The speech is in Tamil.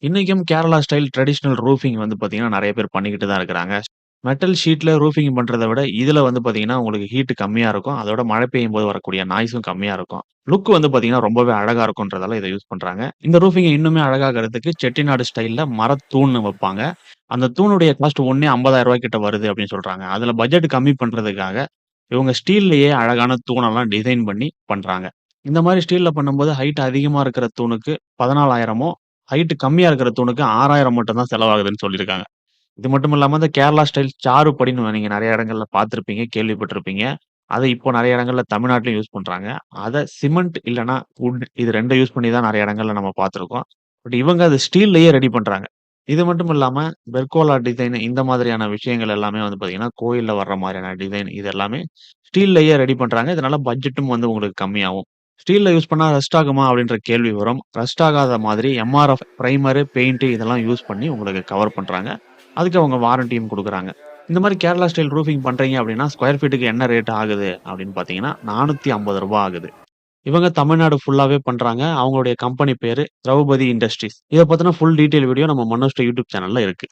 இன்னைக்கும் கேரளா ஸ்டைல் ட்ரெடிஷனல் ரூஃபிங் வந்து பார்த்தீங்கன்னா, நெறைய பேர் பண்ணிக்கிட்டு தான் இருக்கிறாங்க. மெட்டல் ஷீட்ல ரூஃபிங் பண்றத விட, இதுல வந்து பார்த்தீங்கன்னா, உங்களுக்கு ஹீட் கம்மியா இருக்கும். அதோட மழை பெய்யும்போது வரக்கூடிய நாய்ஸும் கம்மியா இருக்கும். லுக் வந்து பார்த்தீங்கன்னா, ரொம்பவே அழகா இருக்குன்றதால இத யூஸ் பண்றாங்க. இந்த ரூஃபிங்க இன்னுமே அழகாகறதுக்கு செட்டிநாடு ஸ்டைல்ல மரத்தூண் வைப்பாங்க. அந்த தூணுடைய காஸ்ட் ஒண்ணே ரூ. 50,000 கிட்ட வருது அப்படின்னு சொல்றாங்க. அதுல பட்ஜெட் கம்மி பண்றதுக்காக, இவங்க ஸ்டீல்லயே அழகான தூணெல்லாம் டிசைன் பண்ணி பண்றாங்க. இந்த மாரி ஸ்டீல்ல பண்ணும்போது ஹைட் அதிகமா இருக்கிற தூணுக்கு 14,000மோ ஹைட் கம்மியா இருக்கிற தூணுக்கு 6,000 மட்டும் தான் செலவாகுதுன்னு சொல்லியிருக்காங்க. இது மட்டும் இல்லாம இந்த கேரளா ஸ்டைல் சாறுபடின்னு நீங்க நெறைய இடங்கள்ல பார்த்திருப்பீங்க, கேள்விப்பட்டிருப்பீங்க. அத இப்போ நெறைய இடங்கள்ல தமிழ்நாட்டிலும் யூஸ் பண்றாங்க. அத சிமெண்ட் இல்லன்னா வுட் இது 2 யூஸ் பண்ணி தான் நெறைய இடங்கள்ல நம்ம பார்த்திருக்கோம். பட் இவங்க அத ஸ்டீல்லயே ரெடி பண்றாங்க. இது மட்டும் இல்லாம பெர்கோலா டிசைன் இந்த மாதிரியான விஷயங்கள் எல்லாமே வந்து பார்த்தீங்கன்னா, கோயில்ல வர்ற மாரியான டிசைன் இது எல்லாமே ஸ்டீல்லயே ரெடி பண்றாங்க. இதனால பட்ஜெட்டும் வந்து உங்களுக்கு கம்மியாகும். ஸ்டீல்ல யூஸ் பண்ணா ரஸ்ட் ஆகுமா? அப்படின்ற கேள்வி வரும். ரஸ்ட் ஆகாத மாதிரி எம்ஆர்எஃப் பிரைமரு, பெயிண்ட் இதெல்லாம் யூஸ் பண்ணி உங்களுக்கு கவர் பண்றாங்க. அதுக்கு அவங்க வாரண்டியும் குடுக்குறாங்க. இந்த மாரி கேரளா ஸ்டைல் ரூஃபிங் பண்றீங்க அப்படின்னா, ஸ்கொயர் ஃபீட்டுக்கு என்ன ரேட் ஆகுது அப்படின்னு பார்த்தீங்கன்னா, ரூ. 450 ஆகுது. இவங்க தமிழ்நாடு ஃபுல்லாவே பண்றாங்க. அவங்களுடைய கம்பெனி பேரு திரௌபதி இண்டஸ்ட்ரீஸ். இத பத்தின ஃபுல் டீட்டெயில் வீடியோ நம்ம மனோஸ்டோ யூடியூப் சேனல்ல இருக்கு.